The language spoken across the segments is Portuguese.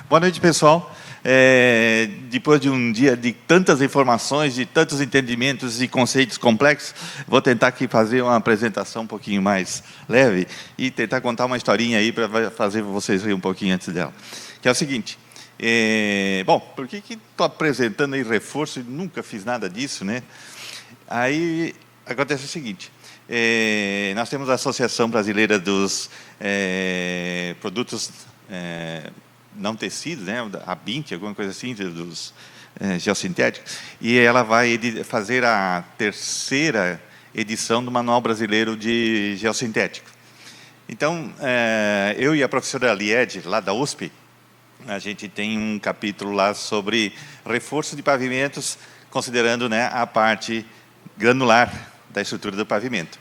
Boa noite, pessoal. Depois de um dia de tantas informações, de tantos entendimentos e conceitos complexos, vou tentar aqui fazer uma apresentação um pouquinho mais leve e tentar contar uma historinha aí para fazer vocês rirem um pouquinho antes dela. Que é o seguinte, bom, por que estou apresentando aí reforço e nunca fiz nada disso, né? Aí acontece o seguinte, nós temos a Associação Brasileira dos Produtos não tecidos, né, a BINT, alguma coisa assim, dos geossintéticos, e ela vai fazer a terceira edição do Manual Brasileiro de Geossintético. Então, eu e a professora Lied, lá da USP, a gente tem um capítulo lá sobre reforço de pavimentos, considerando, né, a parte granular da estrutura do pavimento.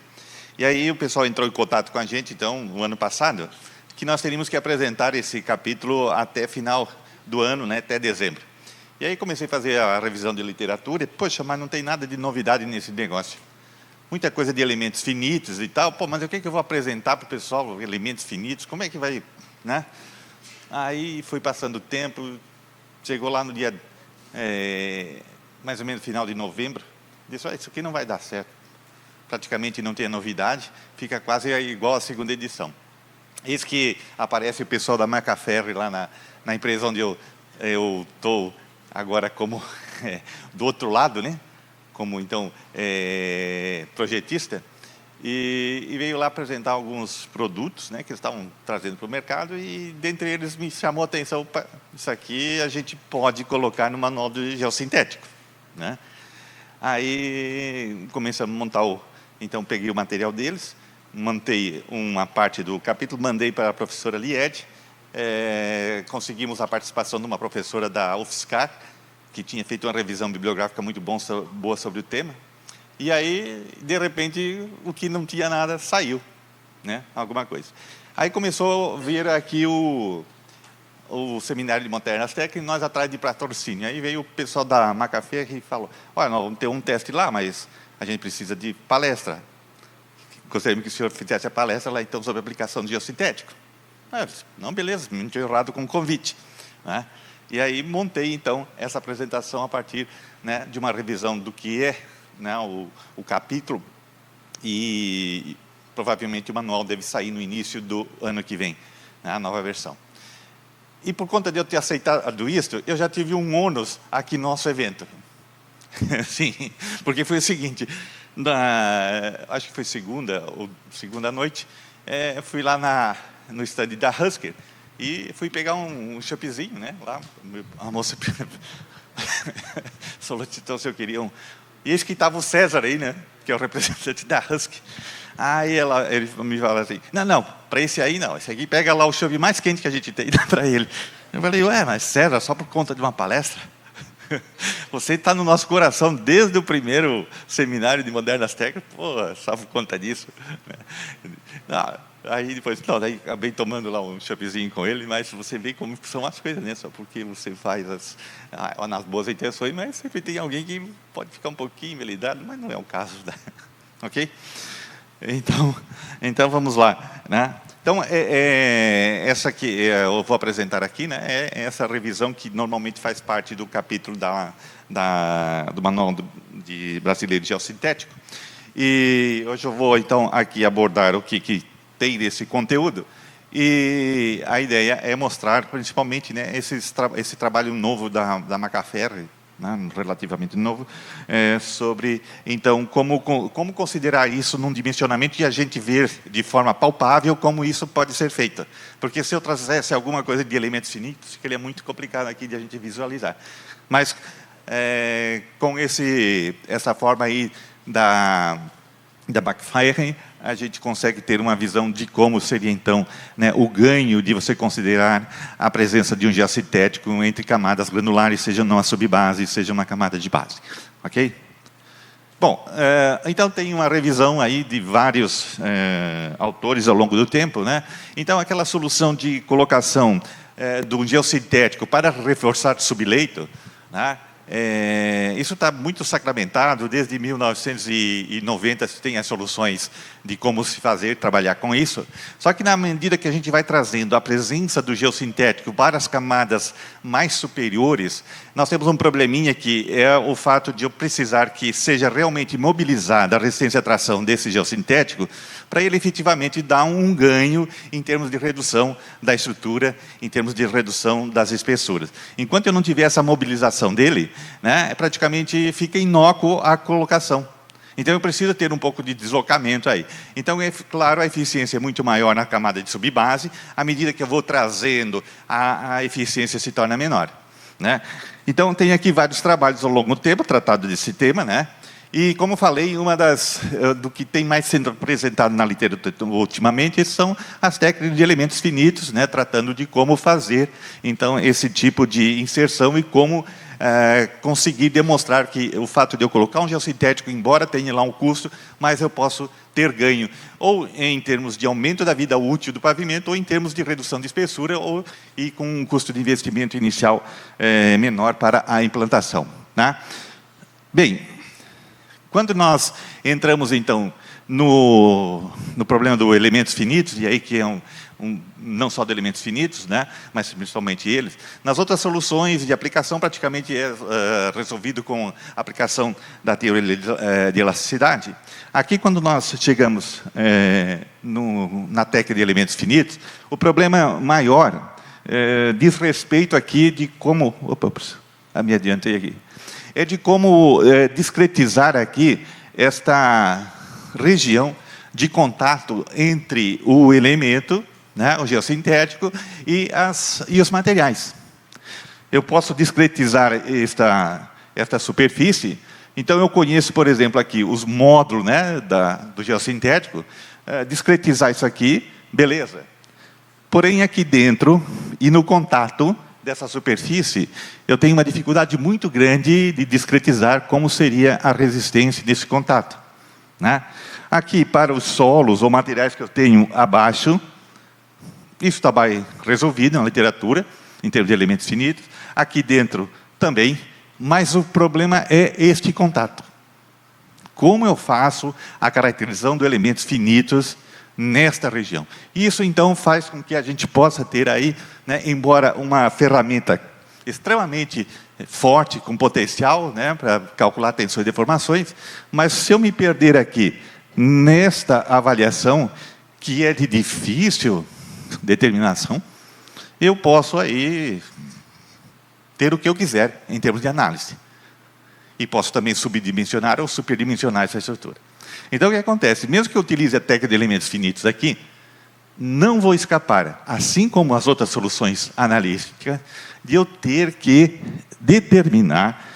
E aí o pessoal entrou em contato com a gente, então, no ano passado, que nós teríamos que apresentar esse capítulo até final do ano, né, até dezembro. E aí comecei a fazer a revisão de literatura, e, poxa, mas não tem nada de novidade nesse negócio. Muita coisa de elementos finitos e tal, pô, mas o que eu vou apresentar para o pessoal, elementos finitos, como é que vai, né? Aí foi passando o tempo, chegou lá no dia, mais ou menos final de novembro, disse, isso aqui não vai dar certo. Praticamente não tem novidade, fica quase igual à segunda edição. Eis que aparece o pessoal da Marca Ferri lá na empresa onde eu estou agora como do outro lado, né? Como então projetista, e veio lá apresentar alguns produtos, né, que eles estavam trazendo para o mercado, e dentre eles me chamou a atenção, isso aqui a gente pode colocar no manual de geossintético, né? Aí começamos a montar então peguei o material deles, montei uma parte do capítulo, mandei para a professora Lied, conseguimos a participação de uma professora da UFSCar, que tinha feito uma revisão bibliográfica muito boa sobre o tema, e aí, de repente, o que não tinha nada saiu, né? Alguma coisa. Aí começou a vir aqui o seminário de modernas técnicas, e nós atrás de patrocínio. Aí veio o pessoal da Macafé e falou, olha, nós vamos ter um teste lá, mas a gente precisa de palestra. Gostaríamos que o senhor fizesse a palestra lá, então, sobre a aplicação de geossintético. Não, beleza, não tinha errado com o convite, né? E aí montei, então, essa apresentação a partir, né, de uma revisão do que é, né, o capítulo, e provavelmente o manual deve sair no início do ano que vem, né, a nova versão. E por conta de eu ter aceitado isso, eu já tive um ônus aqui no nosso evento. Sim, porque foi o seguinte, acho que foi segunda noite, fui lá no stand da Husker e fui pegar um choppzinho, né, lá, a moça solicitou se eu queria um, e eis que estava o César aí, né, que é o representante da Husker. Aí ele me falou assim, não, para esse aí não, esse aqui pega lá o chopp mais quente que a gente tem e dá para ele. Eu falei, mas César, só por conta de uma palestra? Você está no nosso coração desde o primeiro seminário de modernas técnicas, pô, só por conta disso. Aí depois, daí acabei tomando lá um choppzinho com ele, mas você vê como são as coisas, né? Só porque você faz nas boas intenções, mas sempre tem alguém que pode ficar um pouquinho melidado, mas não é o caso, né? Ok? Então vamos lá, né? Então, essa que eu vou apresentar aqui, né, é essa revisão que normalmente faz parte do capítulo do Manual Brasileiro de Geossintético. E hoje eu vou, então, aqui abordar o que tem desse conteúdo. E a ideia é mostrar, principalmente, né, esse trabalho novo da Macafé, né, relativamente novo, sobre, então, como considerar isso num dimensionamento e a gente ver de forma palpável como isso pode ser feito. Porque se eu trouxesse alguma coisa de elementos finitos, ficaria muito complicado aqui de a gente visualizar. Mas, com essa forma aí da Macfire, a gente consegue ter uma visão de como seria, então, né, o ganho de você considerar a presença de um geossintético entre camadas granulares, sejam na subbase, sejam na camada de base. Ok? Bom, então tem uma revisão aí de vários autores ao longo do tempo, né? Então, aquela solução de colocação de um geossintético para reforçar subleito, né, Isso está muito sacramentado, desde 1990 se tem as soluções de como se fazer, trabalhar com isso. Só que na medida que a gente vai trazendo a presença do geossintético para as camadas mais superiores, nós temos um probleminha que é o fato de eu precisar que seja realmente mobilizada a resistência à tração desse geossintético para ele efetivamente dar um ganho em termos de redução da estrutura, em termos de redução das espessuras. Enquanto eu não tiver essa mobilização dele, né, praticamente fica inócuo a colocação. Então eu preciso ter um pouco de deslocamento aí. Então, é claro, a eficiência é muito maior na camada de subbase, à medida que eu vou trazendo, a eficiência se torna menor, né? Então, tem aqui vários trabalhos ao longo do tempo, tratado desse tema, né? E, como falei, do que tem mais sendo apresentado na literatura ultimamente são as técnicas de elementos finitos, né, tratando de como fazer, então, esse tipo de inserção e como conseguir demonstrar que o fato de eu colocar um geossintético, embora tenha lá um custo, mas eu posso ter ganho, ou em termos de aumento da vida útil do pavimento, ou em termos de redução de espessura, e com um custo de investimento inicial menor para a implantação, né? Bem, quando nós entramos, então, no problema dos elementos finitos, e aí que é não só de elementos finitos, né, mas principalmente eles, nas outras soluções de aplicação praticamente é resolvido com a aplicação da teoria de elasticidade. Aqui, quando nós chegamos na técnica de elementos finitos, o problema maior diz respeito aqui de como... Opa, me adiantei aqui. É de como discretizar aqui esta região de contato entre o elemento, né, o geossintético, e os materiais. Eu posso discretizar esta superfície. Então, eu conheço, por exemplo, aqui os módulos, né, do geossintético, discretizar isso aqui, beleza. Porém, aqui dentro, e no contato dessa superfície, eu tenho uma dificuldade muito grande de discretizar como seria a resistência desse contato, né? Aqui, para os solos ou materiais que eu tenho abaixo, isso está bem resolvido na literatura, em termos de elementos finitos. Aqui dentro também, mas o problema é este contato. Como eu faço a caracterização de elementos finitos nesta região? Isso, então, faz com que a gente possa ter aí, né, embora uma ferramenta extremamente forte, com potencial, né, para calcular tensões e deformações, mas se eu me perder aqui nesta avaliação, que é de difícil determinação, eu posso aí ter o que eu quiser em termos de análise. E posso também subdimensionar ou superdimensionar essa estrutura. Então, o que acontece? Mesmo que eu utilize a técnica de elementos finitos aqui, não vou escapar, assim como as outras soluções analíticas, de eu ter que determinar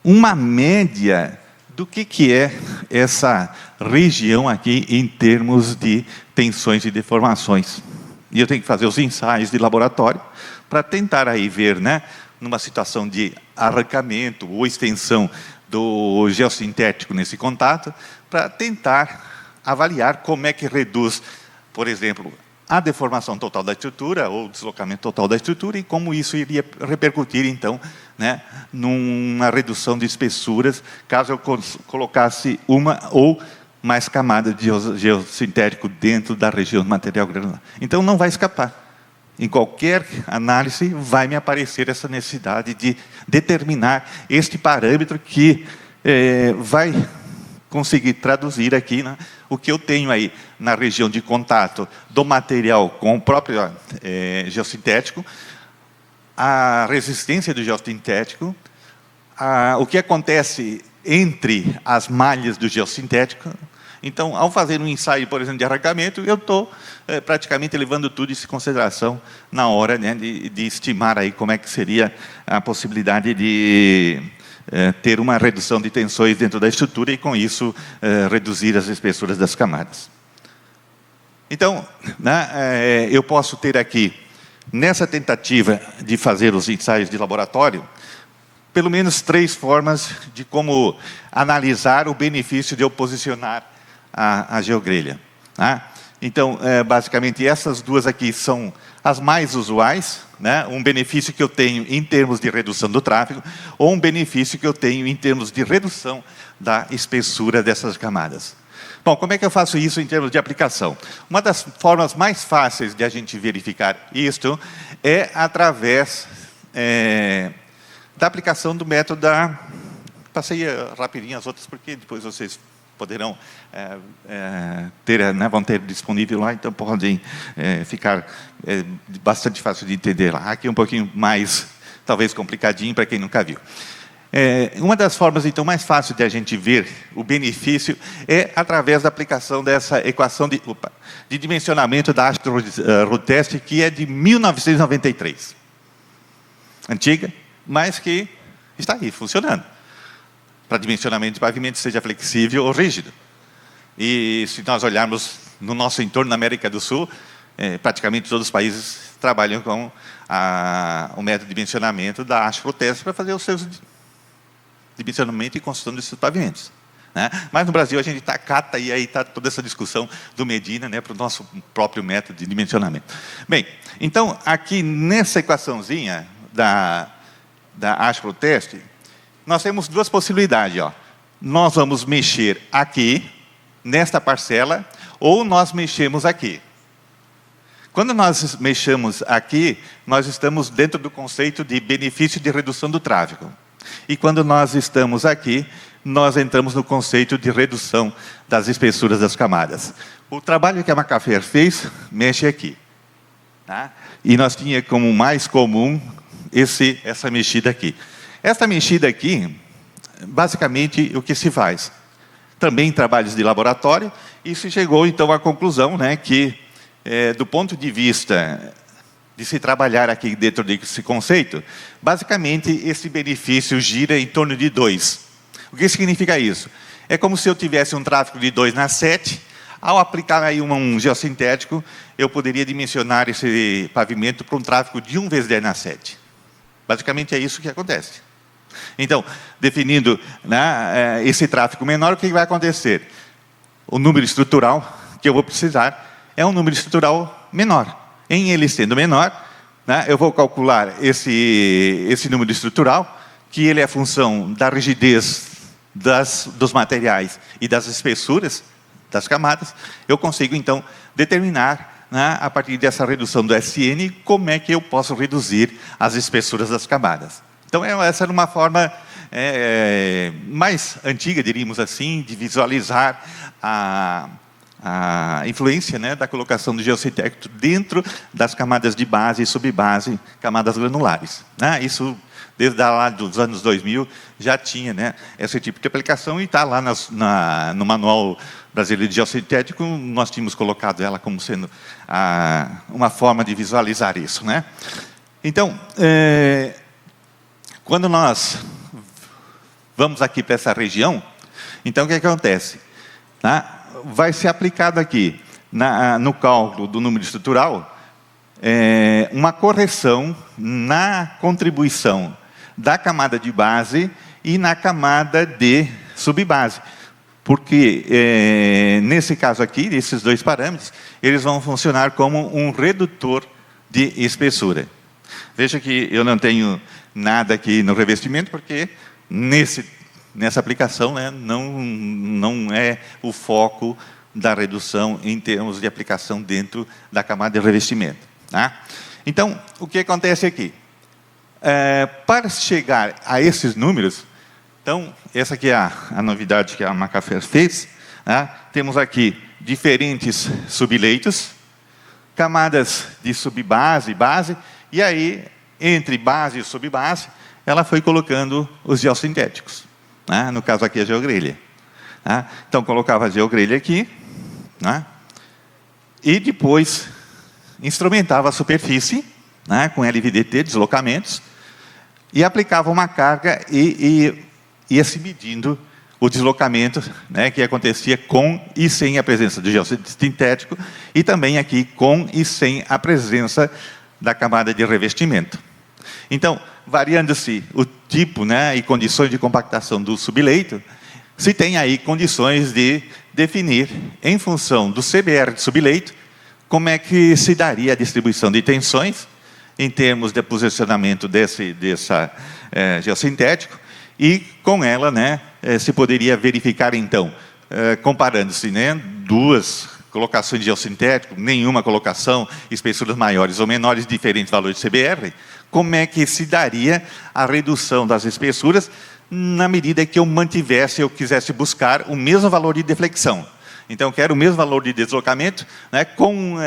uma média do que é essa região aqui em termos de tensões e deformações. E eu tenho que fazer os ensaios de laboratório para tentar aí ver, né, numa situação de arrancamento ou extensão do geossintético nesse contato, para tentar avaliar como é que reduz, por exemplo, a deformação total da estrutura ou o deslocamento total da estrutura e como isso iria repercutir, então, né, numa redução de espessuras, caso eu colocasse uma ou mais camadas de geossintético dentro da região do material granular. Então, não vai escapar. Em qualquer análise, vai me aparecer essa necessidade de determinar este parâmetro que vai conseguir traduzir aqui, né, o que eu tenho aí na região de contato do material com o próprio geossintético, a resistência do geossintético, o que acontece entre as malhas do geossintético. Então, ao fazer um ensaio, por exemplo, de arrancamento, eu estou praticamente levando tudo isso em consideração na hora, né, de estimar aí como é que seria a possibilidade de ter uma redução de tensões dentro da estrutura e, com isso, reduzir as espessuras das camadas. Então, né, eu posso ter aqui, nessa tentativa de fazer os ensaios de laboratório, pelo menos 3 formas de como analisar o benefício de eu posicionar a geogrelha, né? Então, basicamente, essas duas aqui são as mais usuais, né? Um benefício que eu tenho em termos de redução do tráfego, ou um benefício que eu tenho em termos de redução da espessura dessas camadas. Bom, como é que eu faço isso em termos de aplicação? Uma das formas mais fáceis de a gente verificar isto é através da aplicação do método da... Passei rapidinho as outras, porque depois vocês poderão vão ter disponível lá, então podem ficar bastante fácil de entender lá. Aqui um pouquinho mais, talvez complicadinho para quem nunca viu. Uma das formas, então, mais fáceis de a gente ver o benefício é através da aplicação dessa equação de dimensionamento da ASHRAE-Test, que é de 1993. Antiga, mas que está aí, funcionando. Para dimensionamento de pavimento, seja flexível ou rígido. E se nós olharmos no nosso entorno na América do Sul, praticamente todos os países trabalham com o método de dimensionamento da ASHRAE-Test para fazer os seus dimensionamento e construção desses pavimentos, né? Mas no Brasil a gente cata, e aí está toda essa discussão do Medina, né, para o nosso próprio método de dimensionamento. Bem, então aqui nessa equaçãozinha da ASHRAE-Test, nós temos duas possibilidades. Ó. Nós vamos mexer aqui, nesta parcela, ou nós mexemos aqui. Quando nós mexemos aqui, nós estamos dentro do conceito de benefício de redução do tráfego. E quando nós estamos aqui, nós entramos no conceito de redução das espessuras das camadas. O trabalho que a McAfee fez, mexe aqui. Tá? E nós tínhamos como mais comum essa mexida aqui. Essa mexida aqui, basicamente, o que se faz? Também em trabalhos de laboratório, e se chegou, então, à conclusão, né, que, do ponto de vista de se trabalhar aqui dentro desse conceito, basicamente, esse benefício gira em torno de 2. O que significa isso? É como se eu tivesse um tráfego de 2 na 7, ao aplicar aí um geossintético, eu poderia dimensionar esse pavimento para um tráfego de 1 vezes 10 na 7. Basicamente, é isso que acontece. Então, definindo, né, esse tráfego menor, o que vai acontecer? O número estrutural que eu vou precisar é um número estrutural menor. Em ele sendo menor, né, eu vou calcular esse número estrutural, que ele é função da rigidez dos materiais e das espessuras das camadas. Eu consigo, então, determinar, né, a partir dessa redução do SN, como é que eu posso reduzir as espessuras das camadas. Então, essa era uma forma mais antiga, diríamos assim, de visualizar a influência, né, da colocação do geossintético dentro das camadas de base e subbase, camadas granulares. Né? Isso, desde lá dos anos 2000, já tinha, né, esse tipo de aplicação, e está lá no Manual Brasileiro de Geossintético, nós tínhamos colocado ela como sendo uma forma de visualizar isso. Né? Então, quando nós vamos aqui para essa região, então o que acontece? Tá? Vai ser aplicado aqui, no cálculo do número estrutural, uma correção na contribuição da camada de base e na camada de subbase. Porque, nesse caso aqui, esses dois parâmetros, eles vão funcionar como um redutor de espessura. Veja que eu não tenho nada aqui no revestimento, porque nessa aplicação, né, não é o foco da redução em termos de aplicação dentro da camada de revestimento. Tá? Então, o que acontece aqui? Para chegar a esses números, então, essa aqui é a novidade que a McAfee fez. Tá? Temos aqui diferentes subleitos, camadas de subbase e base, e aí, entre base e subbase, ela foi colocando os geossintéticos. Né? No caso aqui, a geogrelha. Né? Então, colocava a geogrelha aqui, né? E depois instrumentava a superfície, né, com LVDT, deslocamentos, e aplicava uma carga e ia se medindo o deslocamento, né, que acontecia com e sem a presença do geossintético, e também aqui com e sem a presença da camada de revestimento. Então, variando-se o tipo, né, e condições de compactação do subleito, se tem aí condições de definir, em função do CBR de subleito, como é que se daria a distribuição de tensões em termos de posicionamento dessa geossintético, e com ela, né, se poderia verificar, então, comparando-se, né, duas colocações de geossintético, nenhuma colocação, espessuras maiores ou menores, diferentes valores de CBR, como é que se daria a redução das espessuras na medida que eu mantivesse, eu quisesse buscar o mesmo valor de deflexão. Então, eu quero o mesmo valor de deslocamento, né, com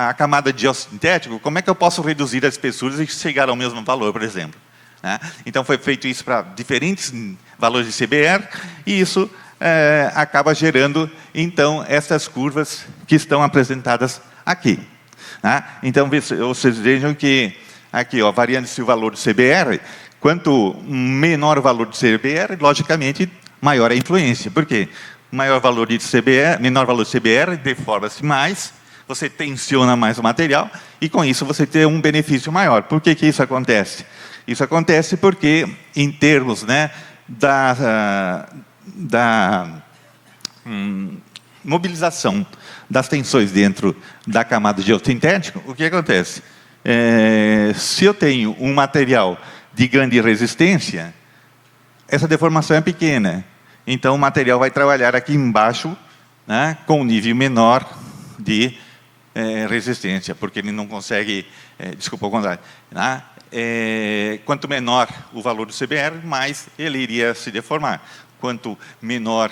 a camada de geossintético, como é que eu posso reduzir as espessuras e chegar ao mesmo valor, por exemplo? Né? Então, foi feito isso para diferentes valores de CBR, e isso acaba gerando, então, essas curvas que estão apresentadas aqui. Né? Então, vocês vejam que, aqui, ó, variando-se o valor do CBR, quanto menor o valor do CBR, logicamente, maior a influência. Por quê? Maior valor de CBR, menor valor de CBR, deforma-se mais, você tensiona mais o material, e com isso você tem um benefício maior. Por que isso acontece? Isso acontece porque, em termos, né, da mobilização das tensões dentro da camada geossintética, o que acontece? Se eu tenho um material de grande resistência, essa deformação é pequena. Então, o material vai trabalhar aqui embaixo, né, com um nível menor de resistência, porque ele não consegue, desculpa, ao contrário, né, quanto menor o valor do CBR, mais ele iria se deformar. Quanto menor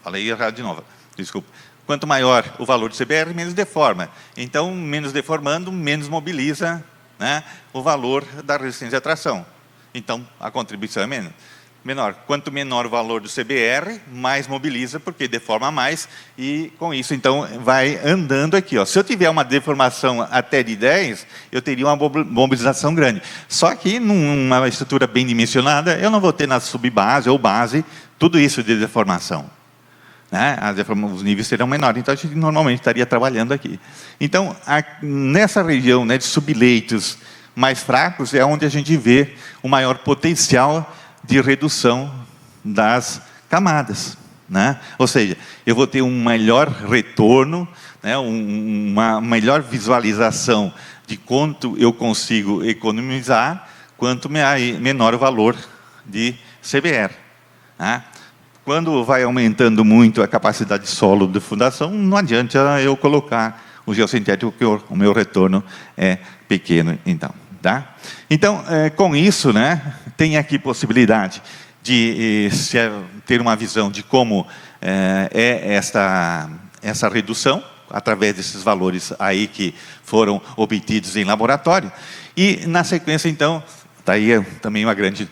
falei errado de novo, desculpa. Quanto maior o valor do CBR, menos deforma. Então, menos deformando, menos mobiliza, né, o valor da resistência à tração. Então, a contribuição é menor. Quanto menor o valor do CBR, mais mobiliza, porque deforma mais, e com isso, então, vai andando aqui. Ó. Se eu tiver uma deformação até de 10, eu teria uma mobilização grande. Só que, numa estrutura bem dimensionada, eu não vou ter na subbase ou base tudo isso de deformação. Né? Os níveis serão menores, então a gente normalmente estaria trabalhando aqui. Então, nessa região, né, de subleitos mais fracos, é onde a gente vê o maior potencial de redução das camadas. Né? Ou seja, eu vou ter um melhor retorno, né, uma melhor visualização de quanto eu consigo economizar, quanto menor o valor de CBR. Né? Quando vai aumentando muito a capacidade de solo de fundação, não adianta eu colocar o geossintético, porque o meu retorno é pequeno, então. Tá? Então, com isso, né, tem aqui possibilidade de ter uma visão de como essa redução, através desses valores aí que foram obtidos em laboratório. E, na sequência, então, está aí também uma grande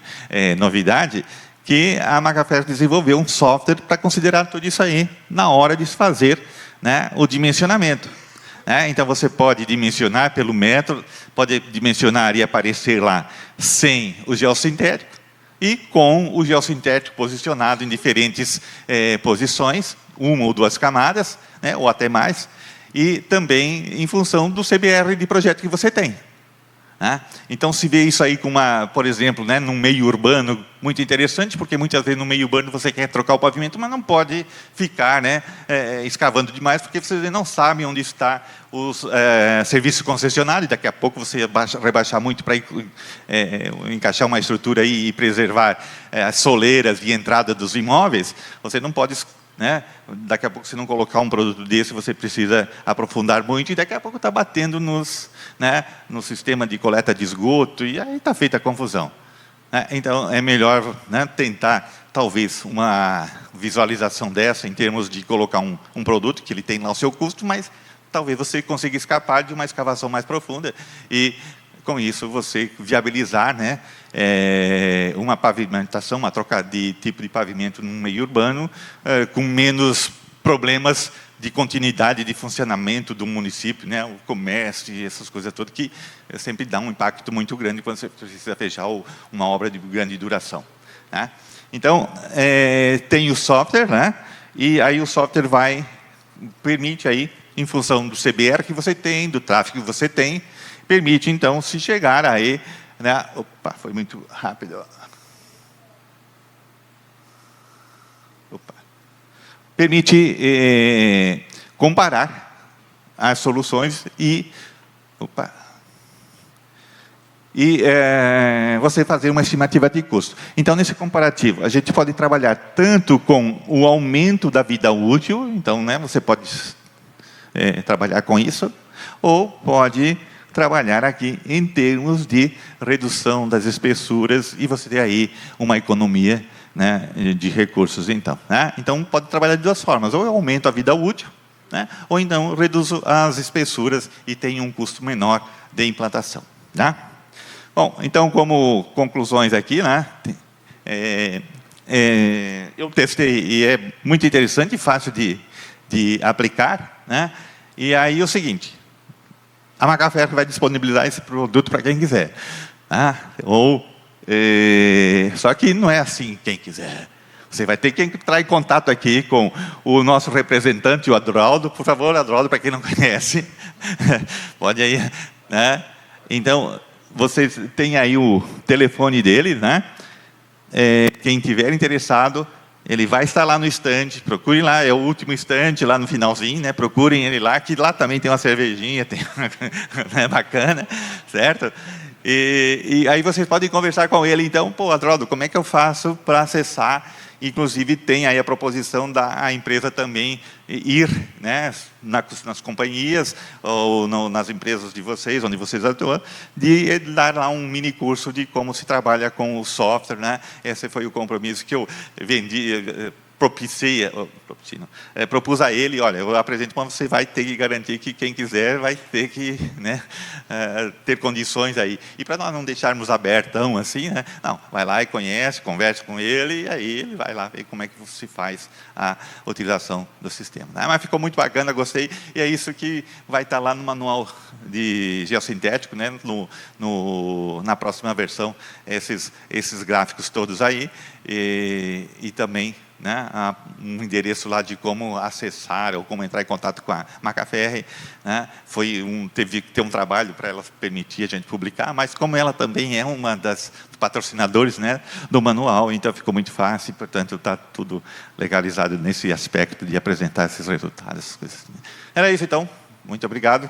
novidade, que a Macafé desenvolveu um software para considerar tudo isso aí na hora de se fazer, né, o dimensionamento. Então, você pode dimensionar pelo método, pode dimensionar e aparecer lá sem o geossintético e com o geossintético posicionado em diferentes posições, uma ou duas camadas, né, ou até mais, e também em função do CBR de projeto que você tem. Então, se vê isso aí com por exemplo, né, num meio urbano, muito interessante, porque muitas vezes no meio urbano você quer trocar o pavimento, mas não pode ficar, né, escavando demais, porque você não sabe onde está os serviços concessionários, daqui a pouco você rebaixar muito para encaixar uma estrutura aí e preservar as soleiras de entrada dos imóveis, você não pode... Né? Daqui a pouco, se não colocar um produto desse, você precisa aprofundar muito, e daqui a pouco está batendo no sistema de coleta de esgoto, e aí está feita a confusão. Então, é melhor, né, tentar, talvez, uma visualização dessa, em termos de colocar um produto, que ele tem lá o seu custo, mas talvez você consiga escapar de uma escavação mais profunda, e com isso você viabilizar, né, uma pavimentação, uma troca de tipo de pavimento num meio urbano, com menos problemas de continuidade de funcionamento do município, né, o comércio e essas coisas todas, que sempre dá um impacto muito grande quando você precisa fechar uma obra de grande duração. Né? Então, tem o software, né, e aí o software permite aí, em função do CBR que você tem, do tráfego que você tem, permite, então, se chegar aí, né? Opa, foi muito rápido. Opa. permite comparar as soluções e você fazer uma estimativa de custo. Então, nesse comparativo, a gente pode trabalhar tanto com o aumento da vida útil, então, né, você pode trabalhar com isso, ou pode trabalhar aqui em termos de redução das espessuras, e você ter aí uma economia, né, de recursos. Então, né? Então, pode trabalhar de duas formas, ou eu aumento a vida útil, né, ou então reduzo as espessuras e tenho um custo menor de implantação. Né? Bom, então, como conclusões aqui, né, eu testei e é muito interessante e fácil de aplicar. Né? E aí é o seguinte, a Macafé vai disponibilizar esse produto para quem quiser. Né? Só que não é assim quem quiser. Você vai ter que entrar em contato aqui com o nosso representante, o Adroaldo. Por favor, Adroaldo, para quem não conhece, pode aí. Né? Então, vocês têm aí o telefone dele, né? Quem tiver interessado, ele vai estar lá no estande, procurem lá, é o último estande, lá no finalzinho, né? Procurem ele lá, que lá também tem uma cervejinha, tem né, bacana, certo? E aí vocês podem conversar com ele, então, pô, Adroaldo, como é que eu faço para acessar? Inclusive, tem aí a proposição da empresa também ir, né, nas companhias ou nas empresas de vocês, onde vocês atuam, de dar lá um mini curso de como se trabalha com o software. Né? Esse foi o compromisso que eu propus a ele. Olha, eu apresento, mas você vai ter que garantir que quem quiser vai ter que, né, ter condições aí. E para nós não deixarmos abertão assim, né, não, vai lá e conhece, conversa com ele, e aí ele vai lá ver como é que se faz a utilização do sistema. Né? Mas ficou muito bacana, gostei, e é isso que vai estar lá no manual de geossintético, né, na próxima versão, esses gráficos todos aí, e também, né, um endereço lá de como acessar ou como entrar em contato com a Macafé. Né, teve que ter um trabalho para ela permitir a gente publicar, mas como ela também é uma das patrocinadores, né, do manual, então ficou muito fácil, portanto está tudo legalizado nesse aspecto de apresentar esses resultados. Era isso então, muito obrigado.